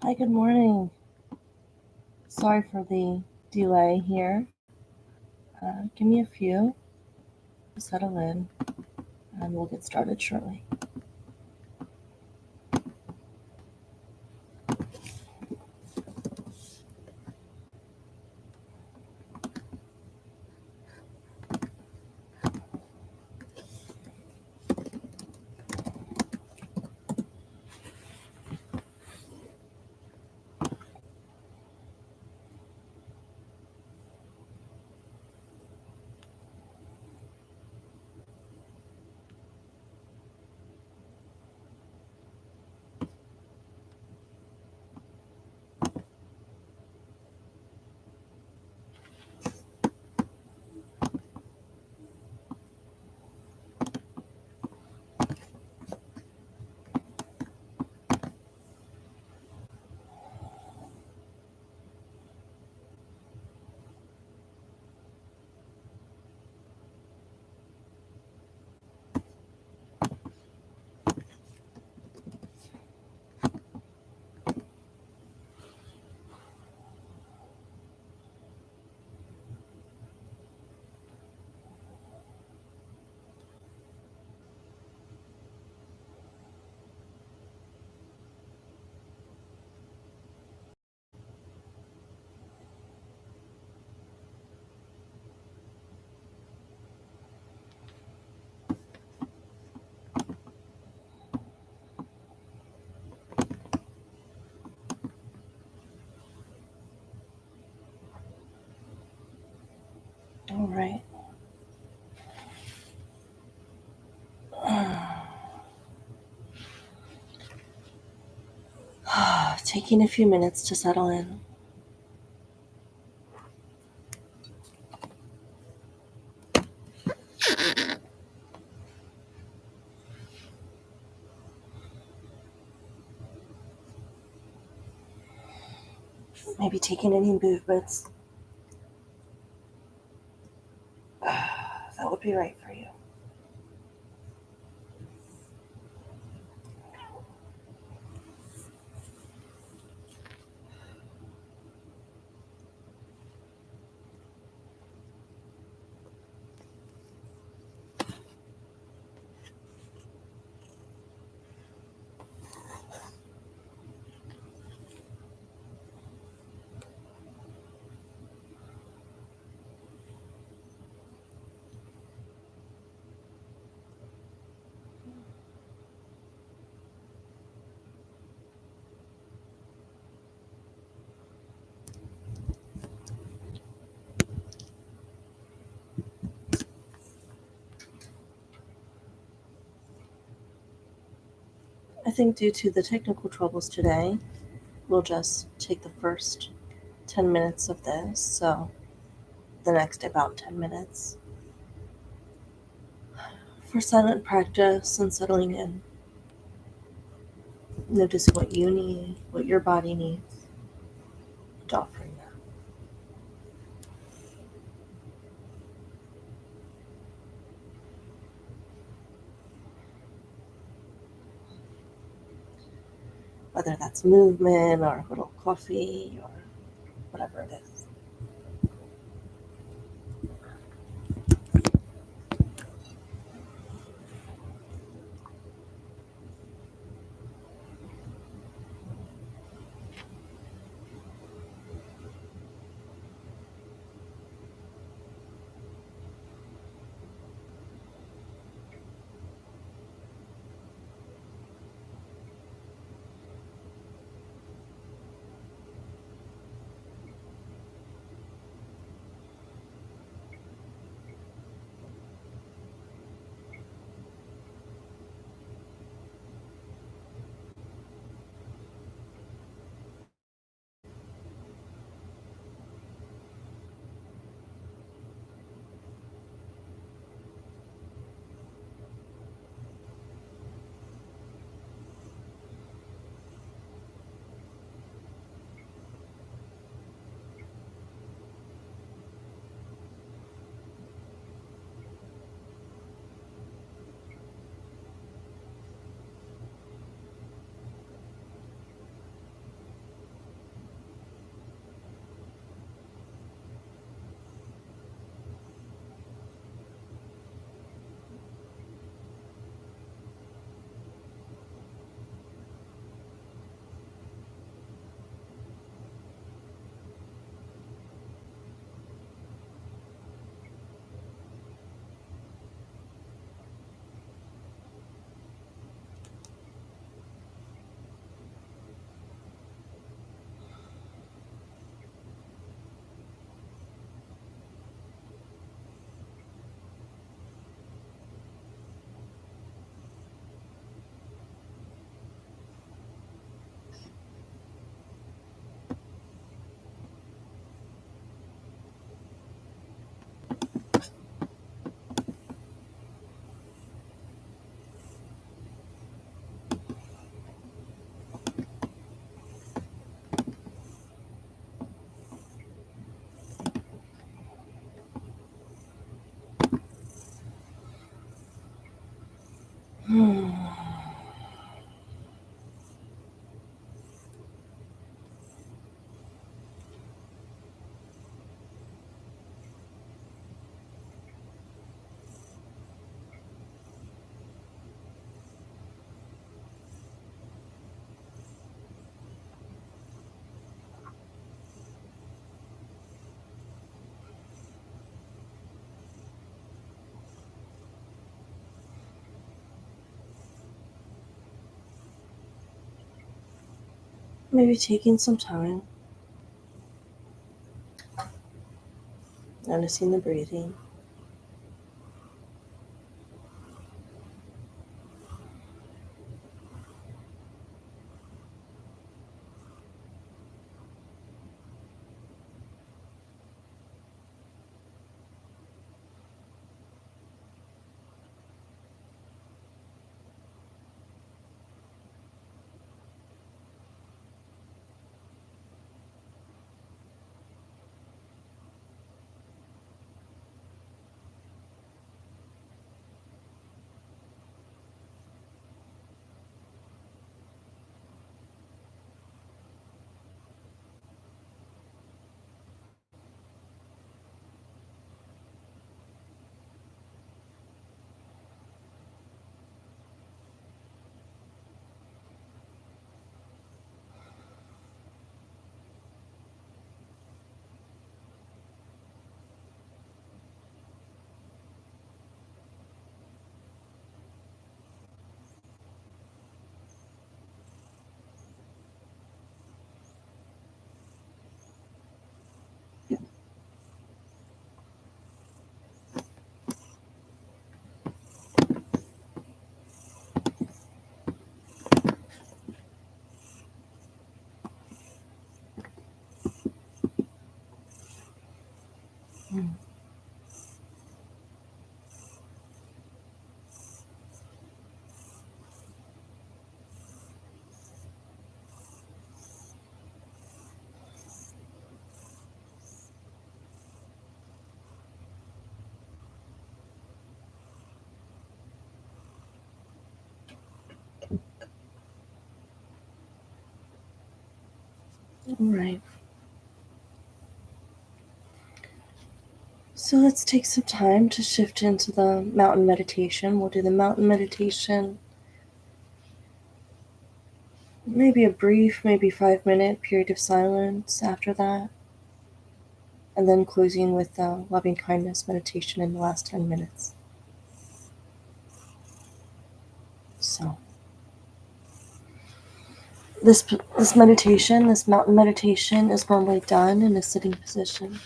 Hi, good morning. Sorry for the delay here. Give me a few to settle in, and we'll get started shortly. All right. Taking a few minutes to settle in. Maybe taking any movements that would be right for you. I think due to the technical troubles today, we'll just take the first 10 minutes of this, so the next about 10 minutes for silent practice and settling in. Noticing what you need, what your body needs, and offering that. Whether that's movement or a little coffee or whatever it is. Maybe taking some time, noticing the breathing. All right. So let's take some time to shift into the mountain meditation. We'll do the mountain meditation, maybe a brief, maybe 5-minute period of silence after that, and then closing with the Lovingkindness meditation in the last 10 minutes. So this meditation, this mountain meditation, is normally done in a sitting position.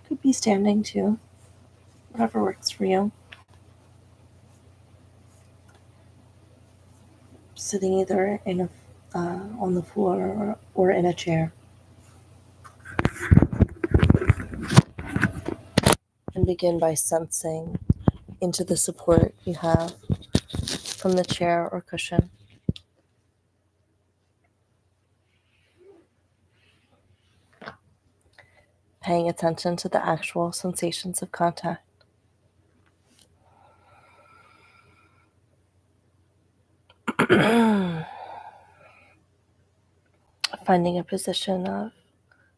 Could be standing too, whatever works for you. Sitting either in a on the floor or in a chair. And begin by sensing into the support you have from the chair or cushion. Paying attention to the actual sensations of contact. Finding a position of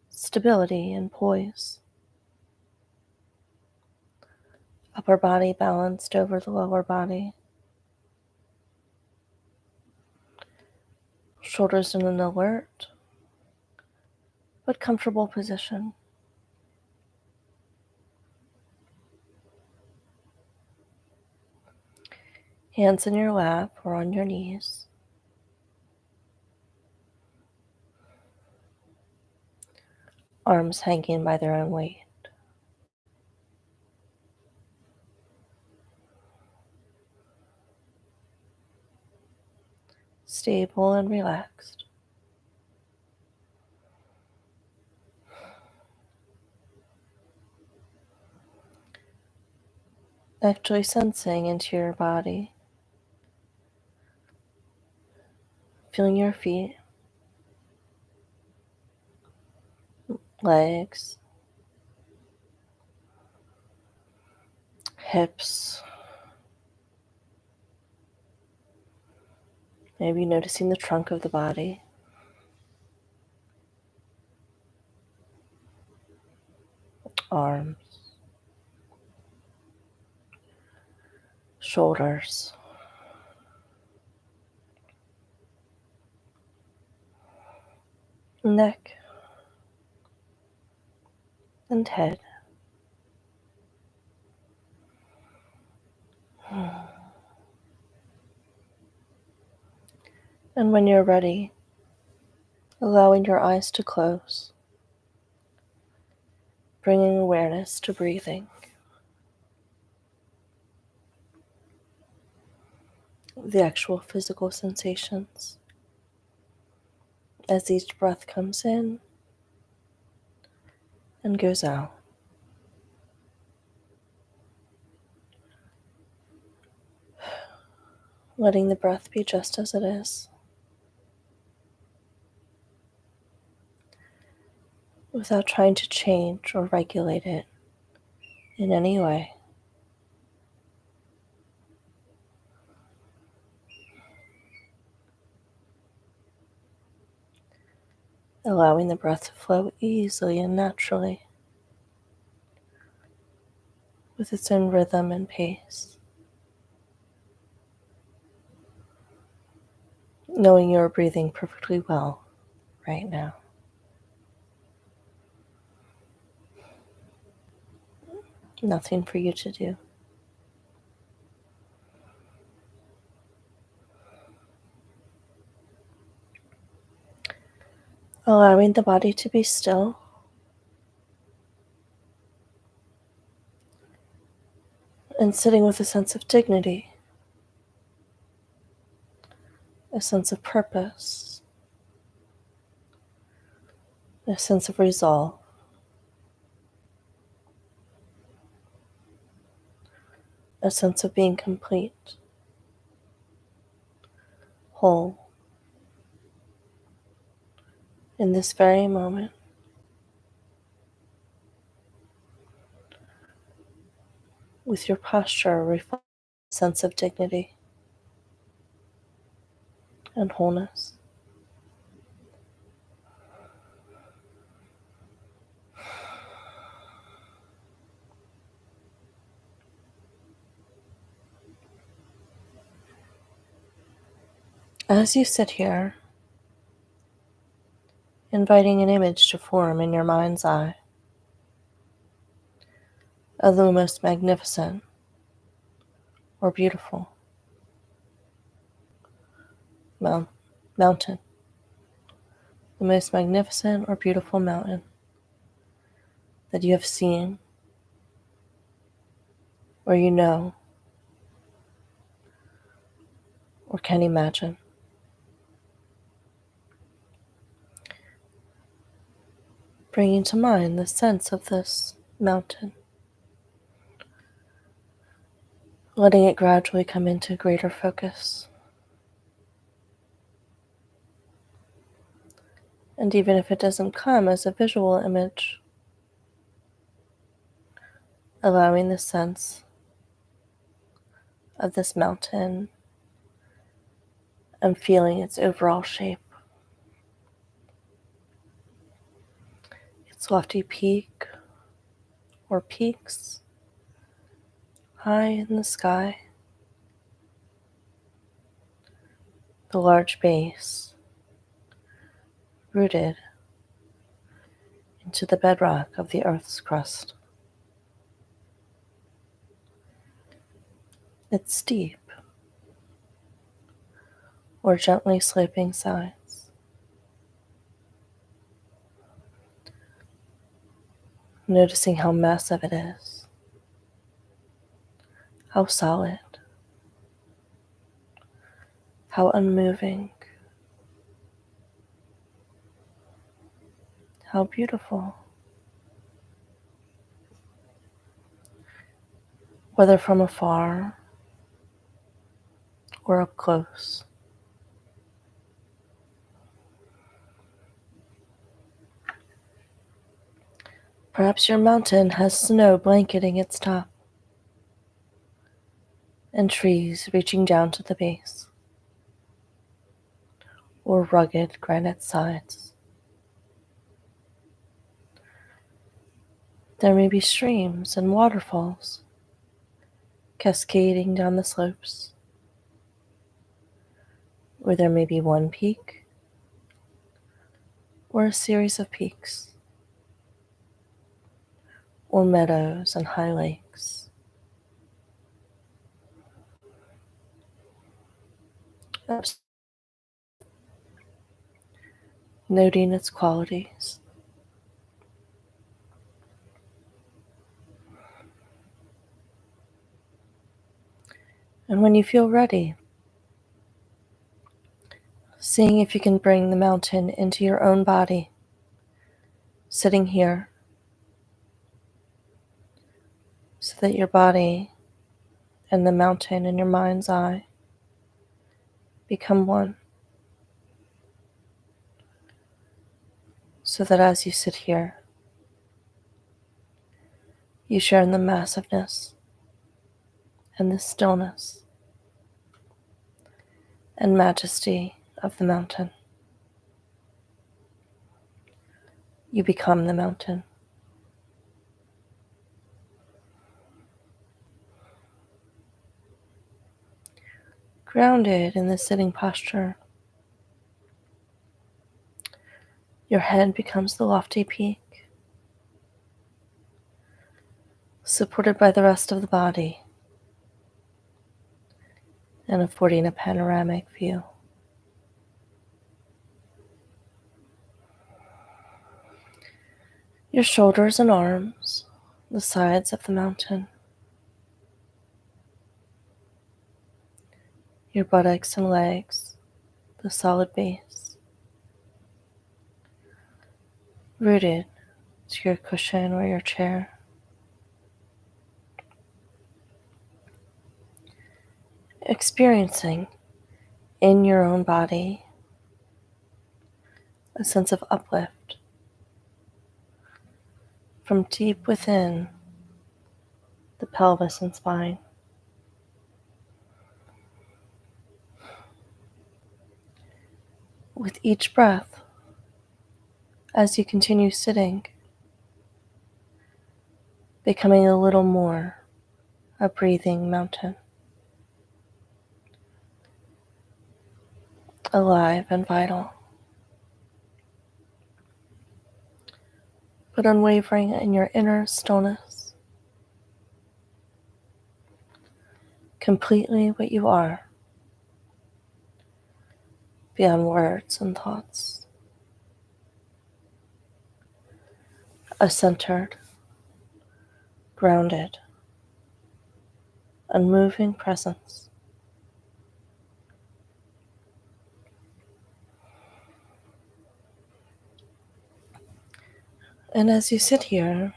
stability and poise. Upper body balanced over the lower body. Shoulders in an alert but comfortable position. Hands in your lap or on your knees. Arms hanging by their own weight. Stable and relaxed. Actually sensing into your body. Feeling your feet, legs, hips. Maybe noticing the trunk of the body. Arms. Shoulders. Neck. And head. And when you're ready, allowing your eyes to close, bringing awareness to breathing. The actual physical sensations as each breath comes in and goes out. Letting the breath be just as it is, without trying to change or regulate it in any way. Allowing the breath to flow easily and naturally with its own rhythm and pace. Knowing you're breathing perfectly well right now. Nothing for you to do. Allowing the body to be still. And sitting with a sense of dignity, a sense of purpose, a sense of resolve, a sense of being complete, whole, in this very moment, with your posture reflecting a sense of dignity and wholeness. As you sit here, inviting an image to form in your mind's eye of the most magnificent or beautiful mountain, the most magnificent or beautiful mountain that you have seen or you know or can imagine. Bringing to mind the sense of this mountain, letting it gradually come into greater focus. And even if it doesn't come as a visual image, allowing the sense of this mountain and feeling its overall shape, its lofty peak or peaks high in the sky, the large base rooted into the bedrock of the Earth's crust. Its steep or gently sloping sides, noticing how massive it is, how solid, how unmoving, how beautiful. Whether from afar or up close. Perhaps your mountain has snow blanketing its top and trees reaching down to the base, or rugged granite sides. There may be streams and waterfalls cascading down the slopes, or there may be one peak or a series of peaks, or meadows and high lakes. noting its qualities. And when you feel ready, seeing if you can bring the mountain into your own body, sitting here, so that your body and the mountain in your mind's eye become one. So that as you sit here, you share in the massiveness and the stillness and majesty of the mountain. You become the mountain. Grounded in the sitting posture, your head becomes the lofty peak, supported by the rest of the body and affording a panoramic view. Your shoulders and arms, the sides of the mountain. Your buttocks and legs, the solid base. Rooted to your cushion or your chair. Experiencing in your own body a sense of uplift from deep within the pelvis and spine. With each breath, as you continue sitting, becoming a little more a breathing mountain, alive and vital, but unwavering in your inner stillness, completely what you are, beyond words and thoughts. A centered, grounded, unmoving presence. And as you sit here,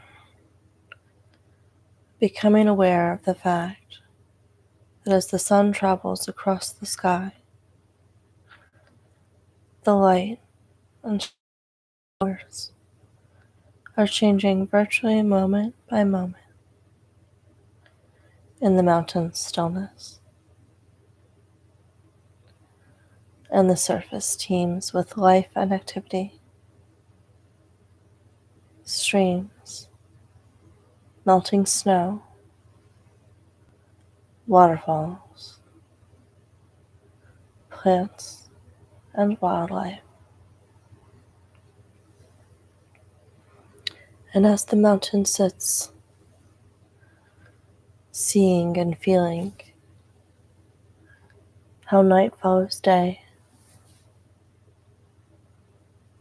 becoming aware of the fact that as the sun travels across the sky, the light and showers are changing virtually moment by moment in the mountain's stillness. And the surface teems with life and activity. Streams, melting snow, waterfalls, plants, and wildlife. And as the mountain sits, seeing and feeling how night follows day,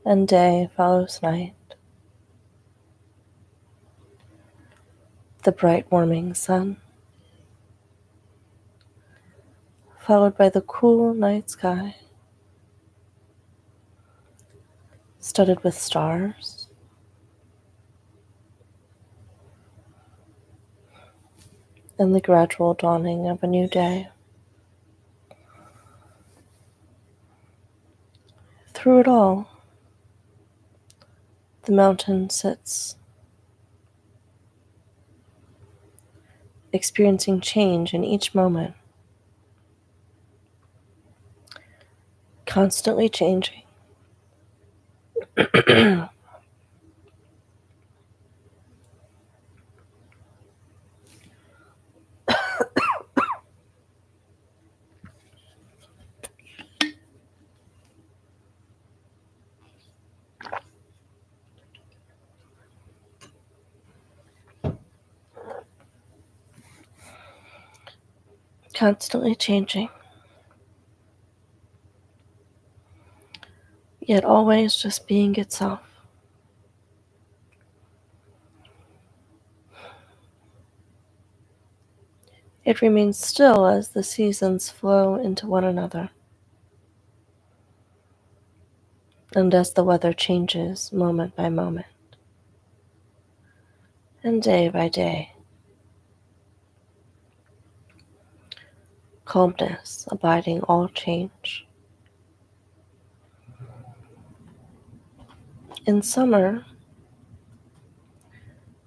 and day follows night, the bright warming sun, followed by the cool night sky, studded with stars, and the gradual dawning of a new day. Through it all, the mountain sits, experiencing change in each moment, constantly changing. Constantly changing. yet always just being itself. It remains still as the seasons flow into one another, and as the weather changes moment by moment, and day by day. Calmness abiding all change. In summer,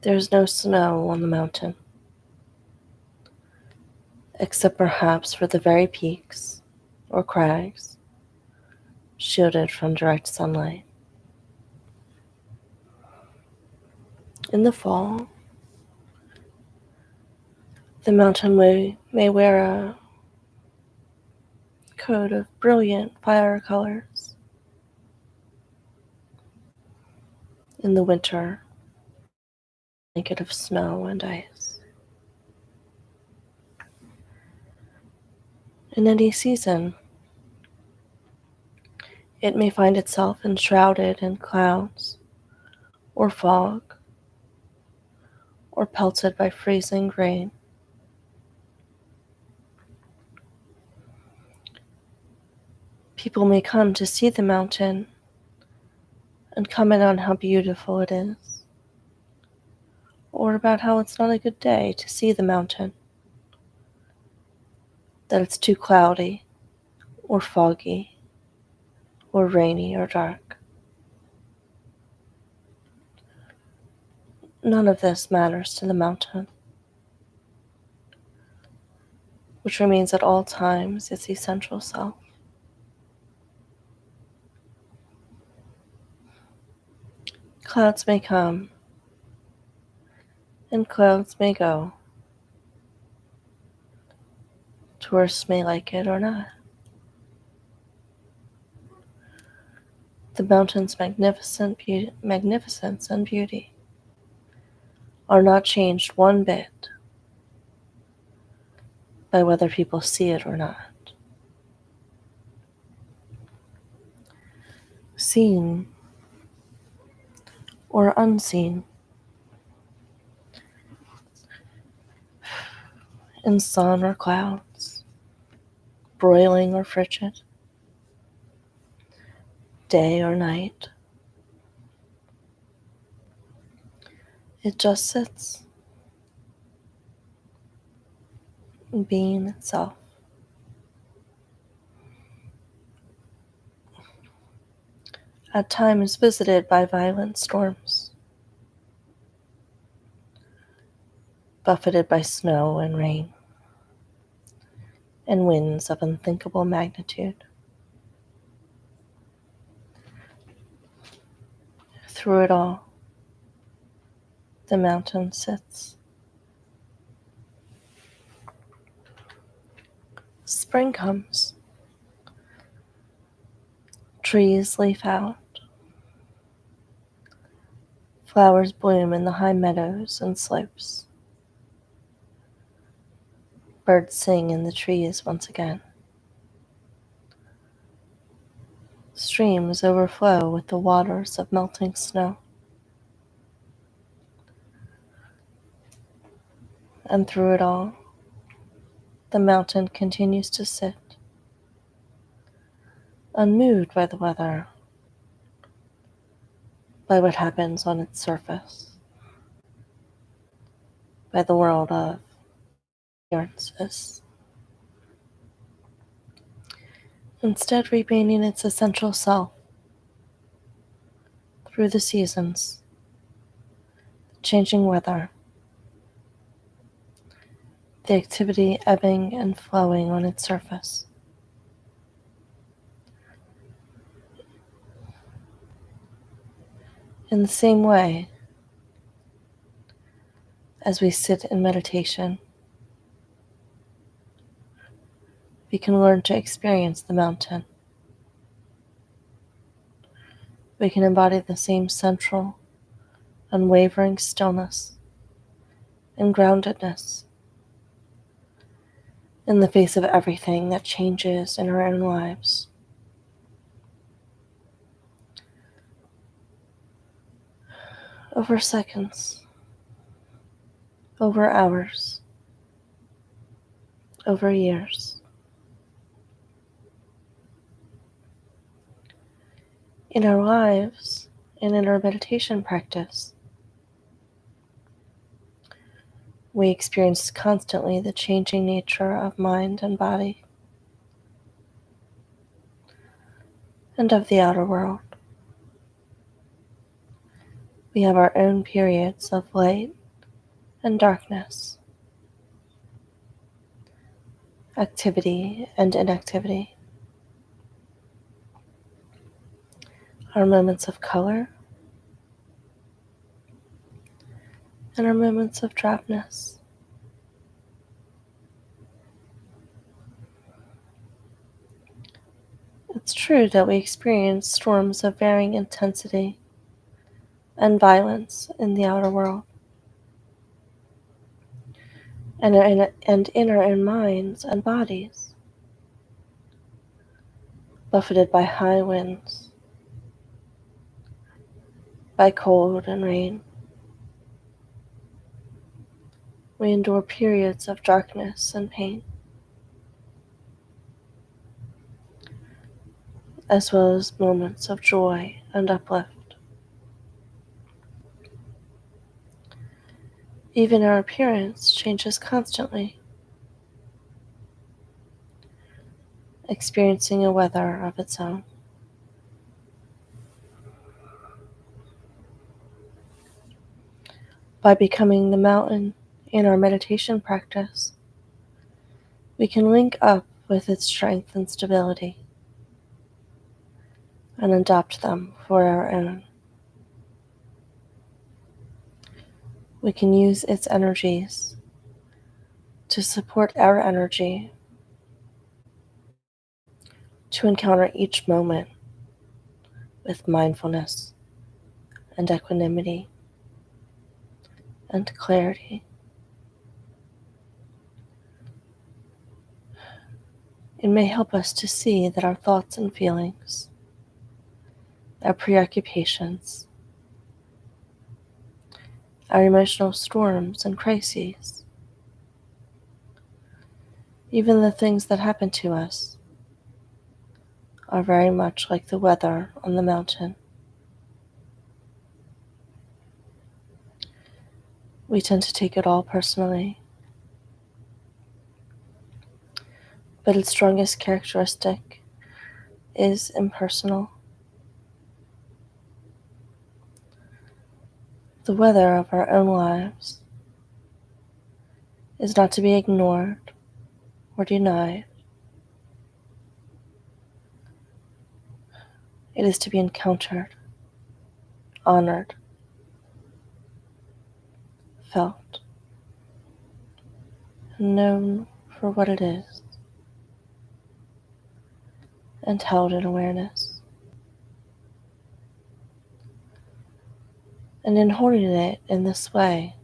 there is no snow on the mountain, except perhaps for the very peaks or crags shielded from direct sunlight. In the fall, the mountain may wear a coat of brilliant fire colors. In the winter, a blanket of snow and ice. In any season, it may find itself enshrouded in clouds or fog or pelted by freezing rain. People may come to see the mountain and comment on how beautiful it is, or about how it's not a good day to see the mountain, that it's too cloudy or foggy or rainy or dark. None of this matters to the mountain, which remains at all times its essential self. Clouds may come and clouds may go. Tourists may like it or not. The mountain's magnificence and beauty are not changed one bit by whether people see it or not. Seen or unseen, in sun or clouds, broiling or frigid, day or night, it just sits, being itself. At times visited by violent storms, buffeted by snow and rain, and winds of unthinkable magnitude. Through it all, the mountain sits. Spring comes. Trees leaf out. Flowers bloom in the high meadows and slopes. Birds sing in the trees once again. Streams overflow with the waters of melting snow. And through it all, the mountain continues to sit, unmoved by the weather, by what happens on its surface, by the world of appearances. Instead, remaining its essential self through the seasons, the changing weather, the activity ebbing and flowing on its surface. In the same way, as we sit in meditation, we can learn to experience the mountain. We can embody the same central, unwavering stillness and groundedness in the face of everything that changes in our own lives. over seconds, over hours, over years. In our lives and in our meditation practice, we experience constantly the changing nature of mind and body and of the outer world. We have our own periods of light and darkness, activity and inactivity, our moments of color and our moments of drabness. It's true that we experience storms of varying intensity and violence in the outer world, and in our own minds and bodies, buffeted by high winds, by cold and rain. We endure periods of darkness and pain, as well as moments of joy and uplift. Even our appearance changes constantly, experiencing a weather of its own. By becoming the mountain in our meditation practice, we can link up with its strength and stability and adopt them for our own. We can use its energies to support our energy, to encounter each moment with mindfulness and equanimity and clarity. It may help us to see that our thoughts and feelings, our preoccupations, our emotional storms and crises, even the things that happen to us, are very much like the weather on the mountain. We tend to take it all personally, but its strongest characteristic is impersonal. The weather of our own lives is not to be ignored or denied. It is to be encountered, honored, felt, and known for what it is, and held in awareness. And in holding it in this way,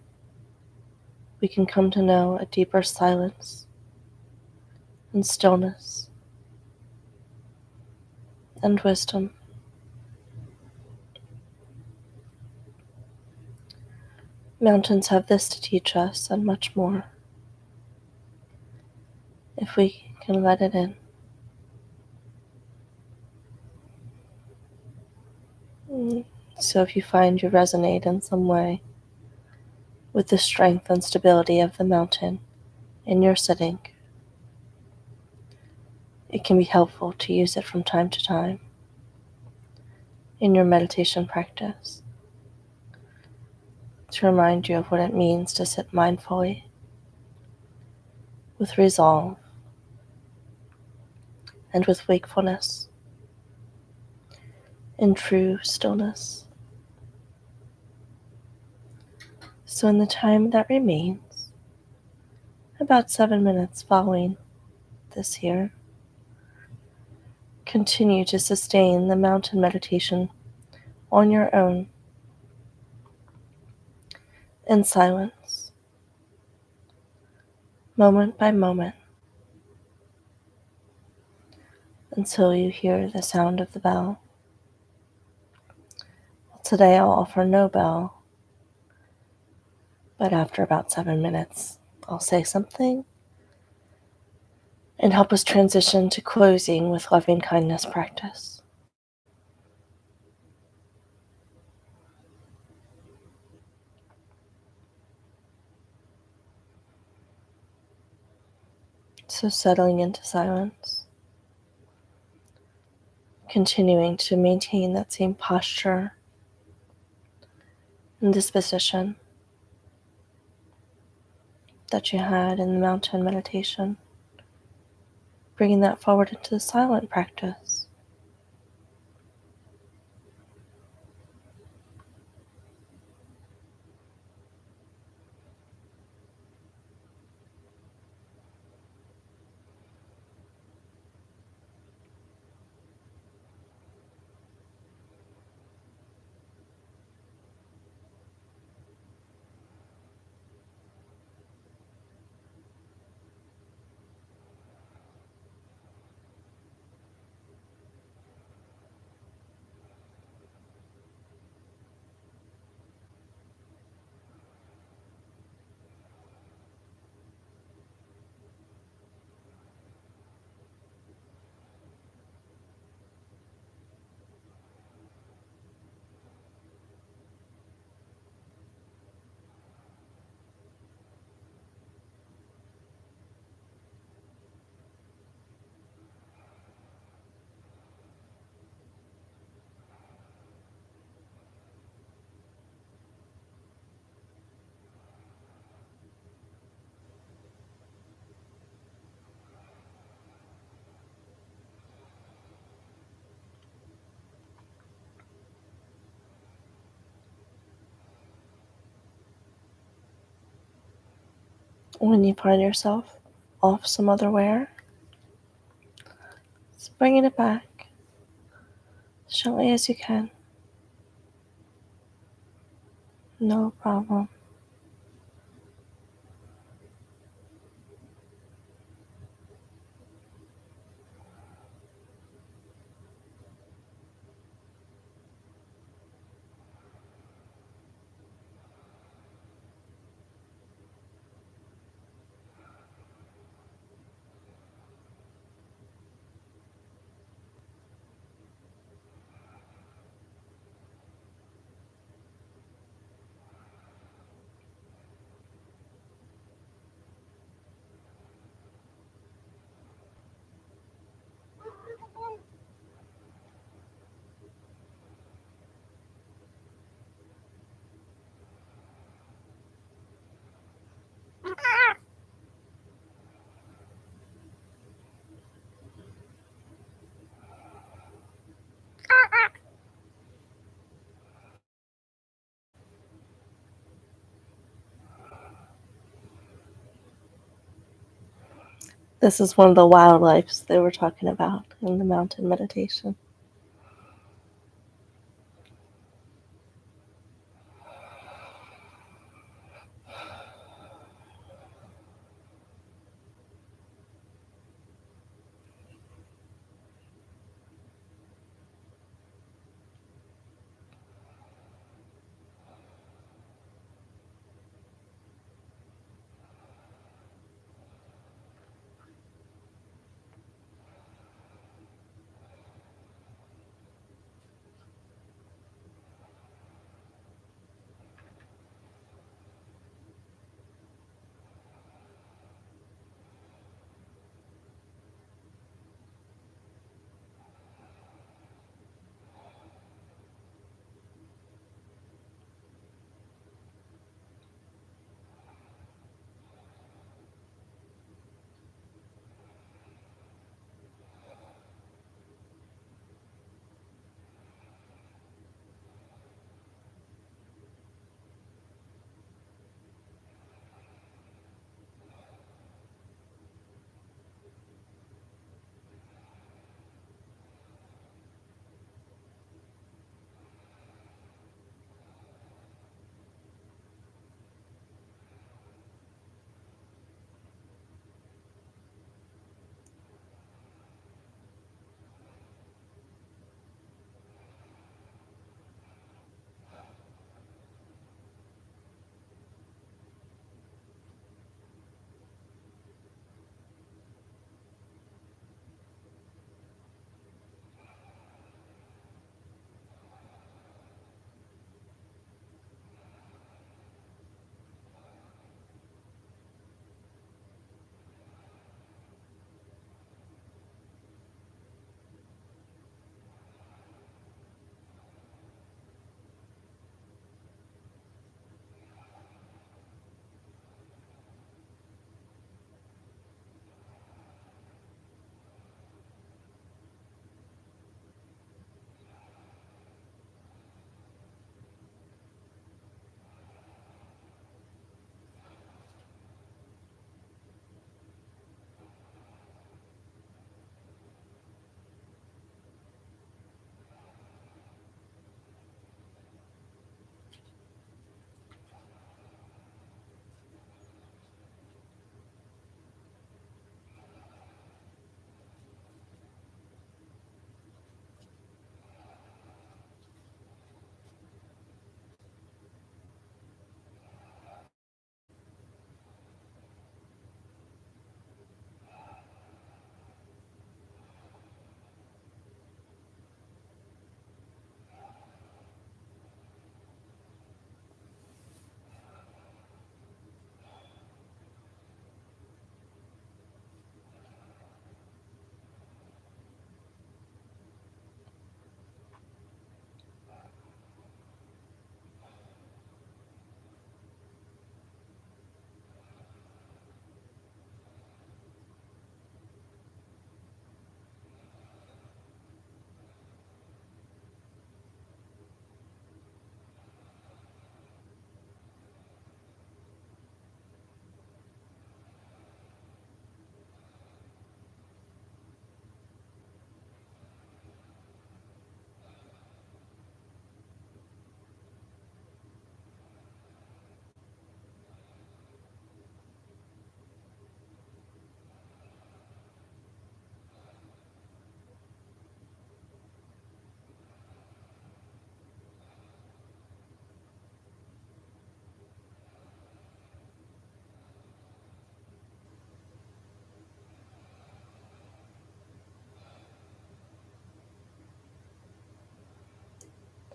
we can come to know a deeper silence and stillness and wisdom. Mountains have this to teach us and much more, if we can let it in. So if you find you resonate in some way with the strength and stability of the mountain in your sitting, it can be helpful to use it from time to time in your meditation practice to remind you of what it means to sit mindfully with resolve and with wakefulness in true stillness. So in the time that remains, about 7 minutes following this here, continue to sustain the mountain meditation on your own in silence, moment by moment, until you hear the sound of the bell. Today I'll offer no bell, But after about 7 minutes, I'll say something and help us transition to closing with loving kindness practice. So settling into silence, continuing to maintain that same posture and disposition that you had in the mountain meditation, bringing that forward into the silent practice. When you find yourself off some other where, just bringing it back as gently as you can. No problem. This is one of the wildlife they were talking about in the mountain meditation.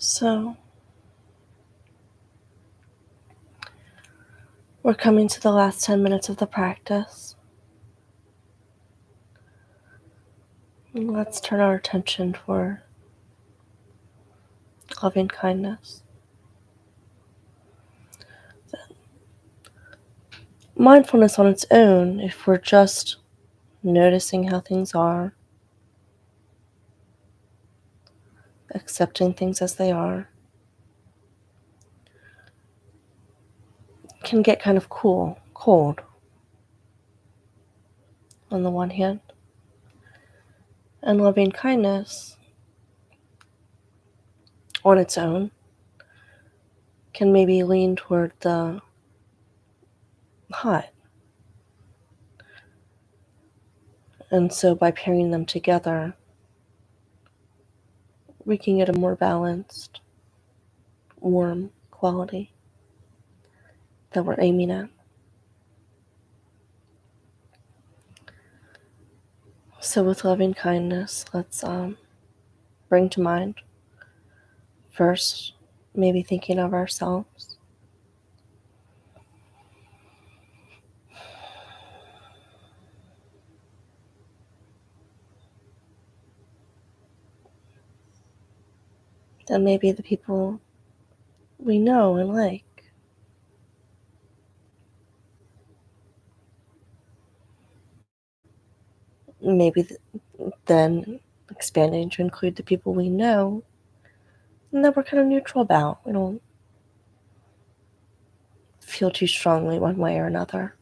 So, we're coming to the last 10 minutes of the practice. Let's turn our attention toward loving kindness. Mindfulness on its own, if we're just noticing how things are, accepting things as they are, can get kind of cold on the one hand. And loving kindness on its own can maybe lean toward the hot. And so by pairing them together, we can get a more balanced, warm quality that we're aiming at. So with loving kindness, let's bring to mind first, maybe thinking of ourselves. Then maybe the people we know and like. Maybe then expanding to include the people we know and that we're kind of neutral about. We don't feel too strongly one way or another.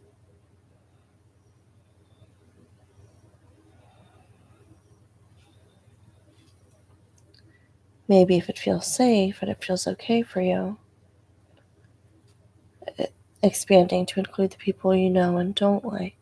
Maybe if it feels safe and it feels okay for you, expanding to include the people you know and don't like.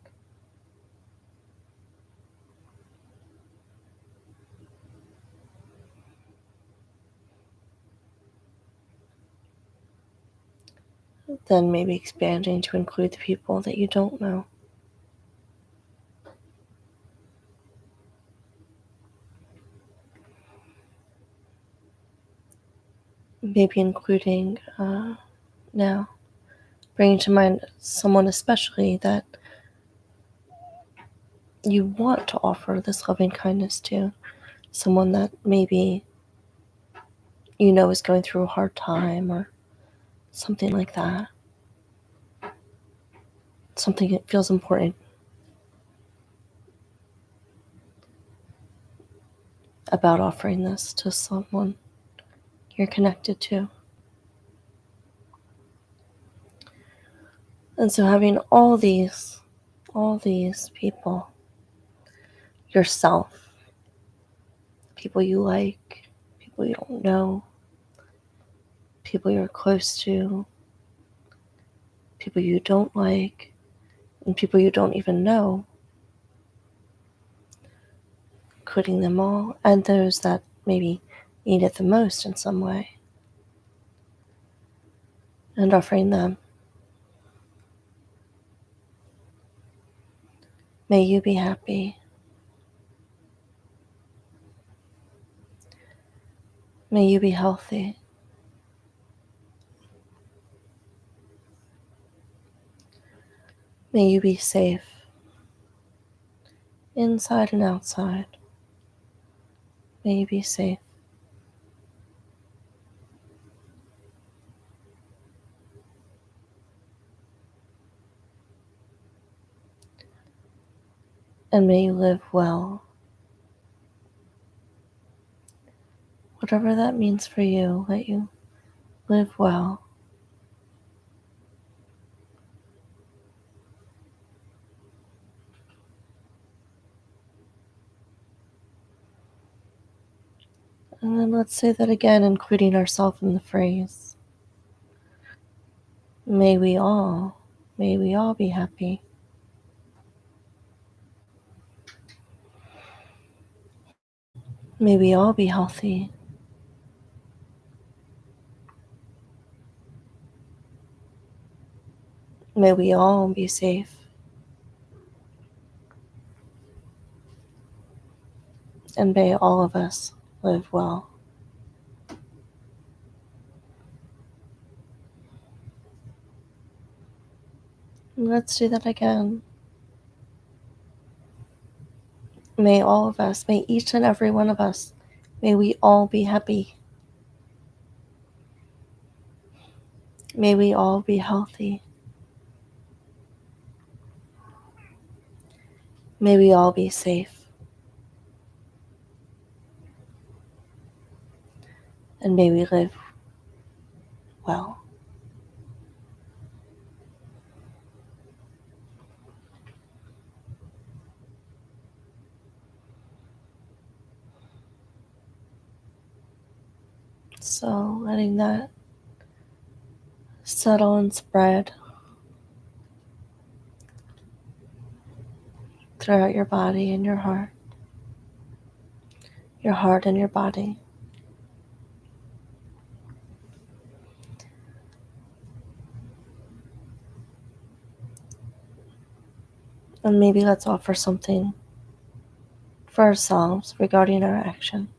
Then maybe expanding to include the people that you don't know. Maybe including now, bringing to mind someone especially that you want to offer this loving kindness to. Someone that maybe you know is going through a hard time or something like that. Something that feels important about offering this to someone you're connected to. And so having all these people, yourself, people you like, people you don't know, people you're close to, people you don't like, and people you don't even know, including them all, and those that maybe need it the most in some way, and offering them. May you be happy. May you be healthy. May you be safe, inside and outside. May you be safe. And may you live well. Whatever that means for you, let you live well. And then let's say that again, including ourselves in the phrase. May we all be happy. May we all be healthy. May we all be safe. And may all of us live well. Let's do that again. May all of us, may each and every one of us, may we all be happy. May we all be healthy. May we all be safe. And may we live well. So letting that settle and spread throughout your body and your heart and your body. And maybe let's offer something for ourselves regarding our actions.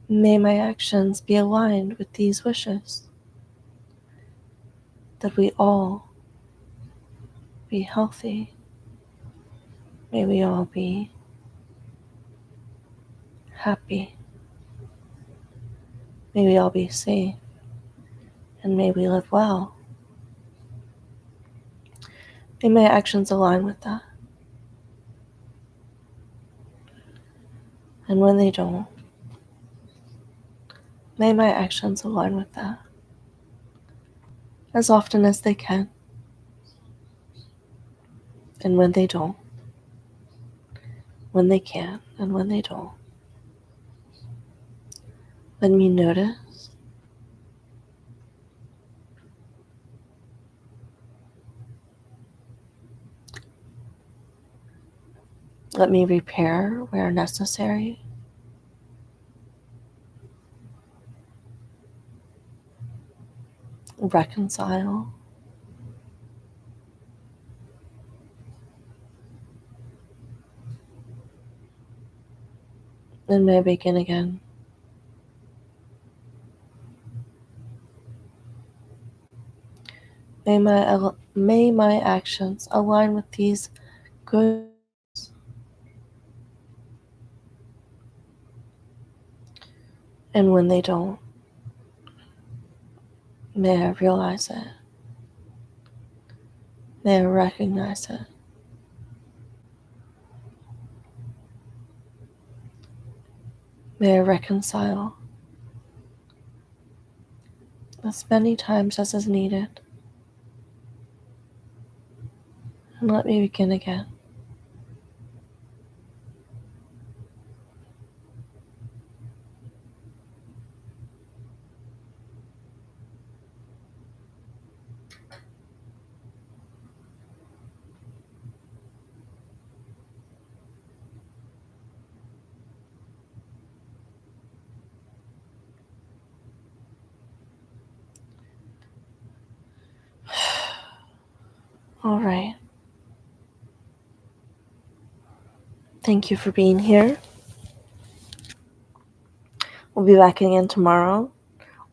May my actions be aligned with these wishes, that we all be healthy. May we all be happy. May we all be safe. And may we live well. May my actions align with that. And when they don't, may my actions align with that as often as they can. And when they don't, when they can, and when they don't, let me notice. Let me repair where necessary. Reconcile. And may I begin again. May my actions align with these good. And when they don't, may I realize it. May I recognize it. May I reconcile as many times as is needed. And let me begin again. All right. Thank you for being here. We'll be back again tomorrow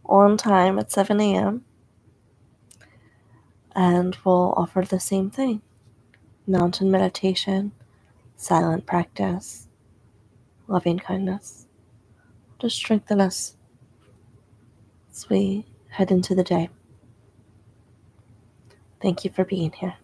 on time at 7 a.m. And we'll offer the same thing. Mountain meditation, silent practice, loving kindness to strengthen us as we head into the day. Thank you for being here.